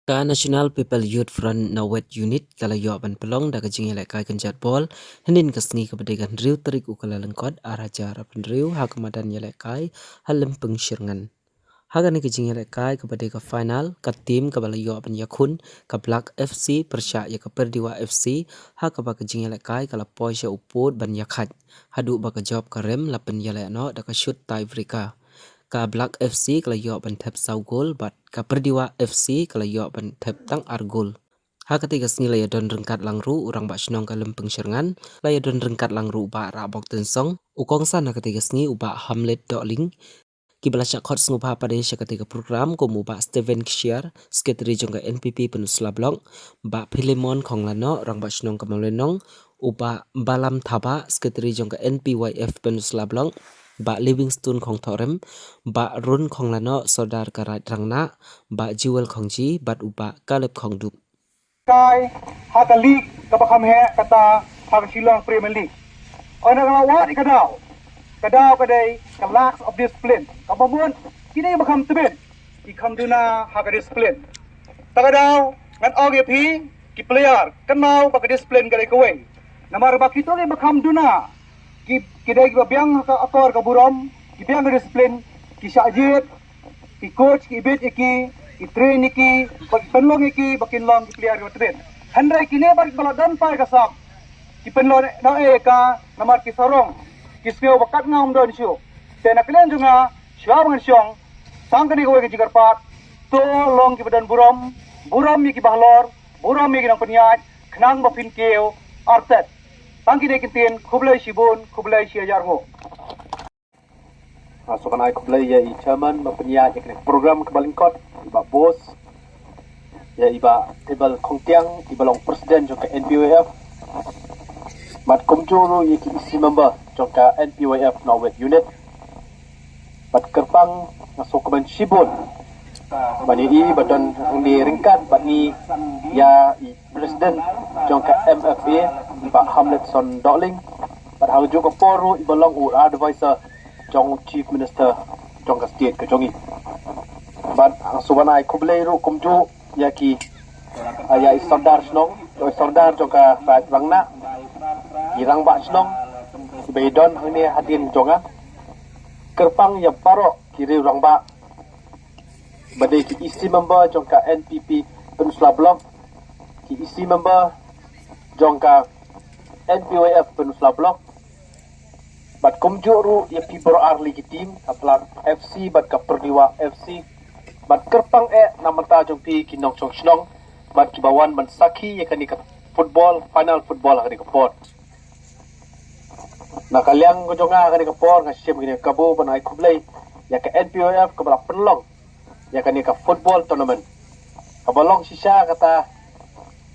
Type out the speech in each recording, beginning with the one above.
Ka National People Youth Front Nawet Unit kalayo ban pelong da kajing elek kai kenjat bol henin kasni kebedegan riu terik ukala lengkot araja rapan riu ha kemadan elek kai halem pengshirngan Hagani kajing elek kai kebedega final ka tim kabalayo ban yakun ka Black FC persya ya ka Perdiwa FC ha ka ba kajing elek kai kala poisha uput ban yakhat hadu ba ka job karem lapen elek no da ka shoot tie-breaker ka Black FC kalayo ban tep sau gol bat ka Perdiwa FC kalayo ban tep tang argol. Ha ketiga seni laya don rengkat langru urang bak senong kalem pengsyerngan laya don rengkat langru ba rabok tensong ukong sana ketiga seni uba Hamlet Doling Kibala syakot sengupa pada sya ketiga program komu ba Steven Kishiar sekretari jongga NPP Penusla Blok ba Philemon Konglano rang ba senong kamalwenong uba Balam Thaba sekretari jongga NPYF Penusla Blok ba Livingstone Kong Thorem ba Run Konglano Sodar Karat Rangna ba Jewel Kongji bat uba Kaleb Kongdup Kai hata league kabakam he kata hang Shillong Premier League. Ona ngawat kadau kadai ka lacks of discipline. Kabamun kini bakam tebin. Ikam duna haka discipline. Takadau ngan oge pi ki player kenau baka discipline kadai kawai. Namar baki to bakam duna ki dai biang ka akor ka burom ki biang discipline ki syajit ki coach ki ibit iki train iki bagi penlong iki bakin long ki player ko train handai kini bagi baladan pai kasam ki penlong na ka namar ki sorong ki skeo bakat ngam don syu tena kalian juga syawang syong sangkani ko ki jigar pat to long ki badan buram mi ki bahlor buram mi ki nang penyaj khnang bapin keo artet tangki ne kintin khublai shibun khublai shiajar ho Sokan ay kublay ya i chairman mapenya ya program kebalingkot iba bos ya iba tebal kongtiang iba long presiden jongka NPWF mat komjoro ya ki isi member jongka NPWF Nawet Unit mat kerpang masuk keban shibun bani i badan di ringkat bani ya i presiden jongka MFA iba Hamlet Son Doling mat hangjo ko poru iba long advisor Jong Chief Minister Jong ka state ka jongi ban ang subanay kublay ro kumju yaki aya sardar snong sardar jong ka rangna irang ba snong beidon hangni hadin jonga kerpang ya paro kiri rang ba badai ki isi member jong ka NPP Penusla Blok ki isi member jong ka NPWF Penusla Blok bat komjuru ya pibro arli ki team aplak FC bat ka Perdiwa FC bat kerpang namata jong pi kinong chong snong bat kibawan ban saki ya kani ka football final football kani ka port nakaliang ko jonga kani ka port nga siem kini kabo ban ai kublay ya ka NPOF ka bala penlong ya kani ka football tournament kabalong sisa kata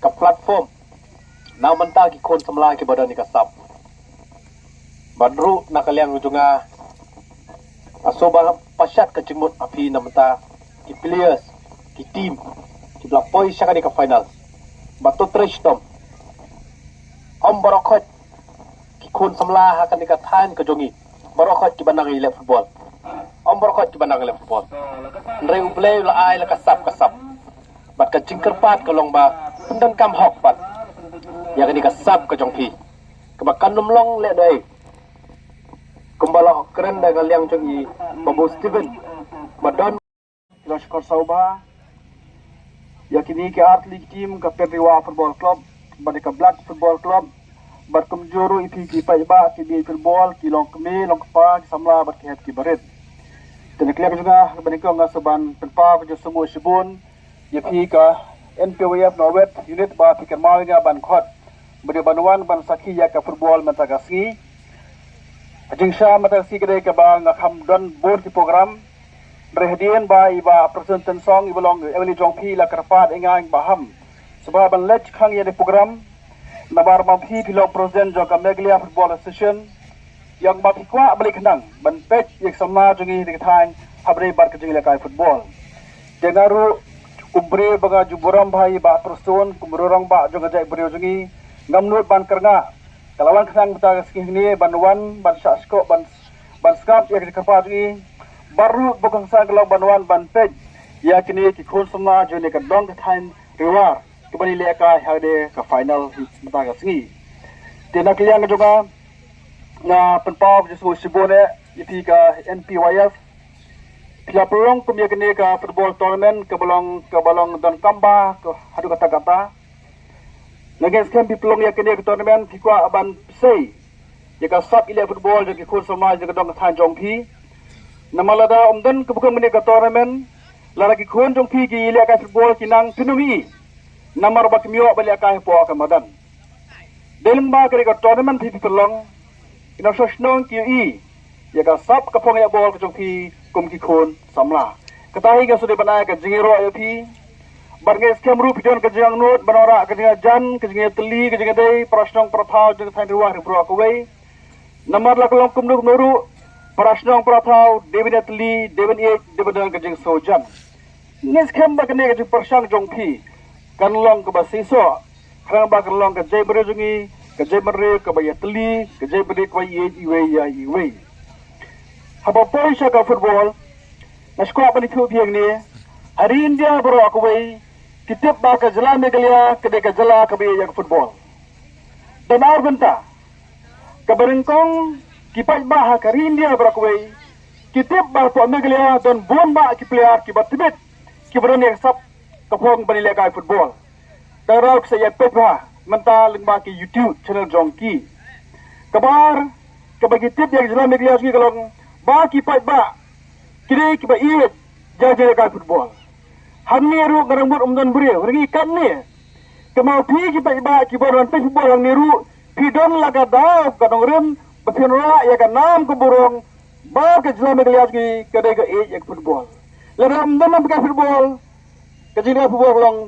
ka platform namanta ki kon samla ki badan ni ka sap Badru nakaliang juga asoba pasyat ke jemut api namata ki players ki team ki blapoi syaka di ke final batu trestom om barokot ki kun samla akan di tan ke jongi barokot ki banang ile football om barokot ki banang ile football ndre play la ai la kasap bat ka jingker pat ke long ba pendan kam hok pat ya kan di kasap ke jongpi kebakan lumlong le doi Kembala keren dengan yang cengi Babu Steven Madon Lashkar Sauba yakini ke atlet team ke Perdiwa Football Club badai ke Black Football Club bat kemjuru ipi ki paiba ki di football ki long kemi long kepa ki samla bat ki het ki barit dan kelak juga badai ke ngasaban penpa ke semua sibun yapi ke NPWF Nawet Unit ba fikir mawinga ban khot badai banwan ban saki ya ke football mentagasi Jingsha matasi kedai ke bang ngakam don board di program berhadian ba iba presenten song iba long Emily Jongpi la kerpat ingang baham sebab ban lech khang ya di program nabar mampi pilok presiden jongka Meglia Football Association yang mampi kwa balik kendang ban pech yang sama jongi di ketang habri bar kejing lekai football dengaru kumbre baga juburam bhai ba tersun kumburang ba jonga jai brio jongi ngamnut ban kerna Kalawan kesang kita sekini banwan ban sasko ban skap yang dikapati baru bukan sang kalau banwan ban pej ya kini ki khon sama jo ne ka dong ka thain rewar ke bani le ka ha de ka final mata ka singi te nak liang juga na penpau je so sibone ipi ka NPYF pia pelong kum ya kini ka football tournament ke balong don kamba ke hadu kata Naging skam pi pelong ya kini ke tournament ki kwa aban sei ya ka sub ile football je ki khon sama je ka dong ka thain jong pi namalada omdan ke bukan meni ka tournament laragi khon jong pi ki ile ka football kinang pinumi namar bak mio bali ka po ka madan delung ba kare ka tournament pi pelong ina sosnong ki ya ka sub ka phong ya ball ka jong pi kum ki khon samla katahi ka sude banai ka jingiro ya pi barnge skam ru pijon ka jang not banora ka jinga jan ka jinga teli ka jinga dei prasnong prathau jeng thain ruah ri pro ka wei namar la kolong kum nuru prasnong prathau devin teli devin debadan ka jing sojan nes kham ba ka ne ka jing persang jong pi kan long ka ba siso khang ba kan long ka jai bre jungi ka jai mare ka ba ya teli ka jai bre ka ye i wei haba poisa ka football na skwa ba ni khu biang ni hari India bro aku wei kitip ba ka jala megalia ka de ka jala ka be ya football donar benta ka berengkong kipai ba ha ka India bro aku wei kitip ba po megalia don bomba ki player ki batibet ki bron ya sab ka phong bani le ka football darau ka ya pepa menta lingba ki YouTube channel jongki kabar ka bagi tip ya jala megalia ki kalong ba kipai ba kire ki ba iet jaje ka football Hamni ru garambut umdan buri ringi kan ni kemau pi ki ba ki boron pe football ang niru pi don laga da ka dong rem bapinra ya ka nam ko burong ba ke jlam meglias ki ka de ka ek football le ram dam ka football ka jina football long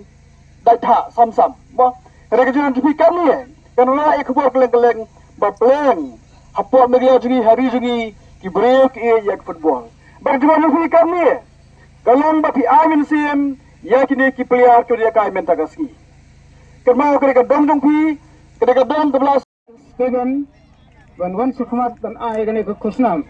dai tha sam ba re ka jina pi kan ni kan la ek football keleng ba pleng hapo meglias ki hari jugi ki break ek football ba jina pi kan ni Kalong ba pi amin sim ya kini ki player ko dia kai menta gaski. Kerma ko ka dong pi ka dong 12 Steven wan sukmat dan ai gane ko kusnam.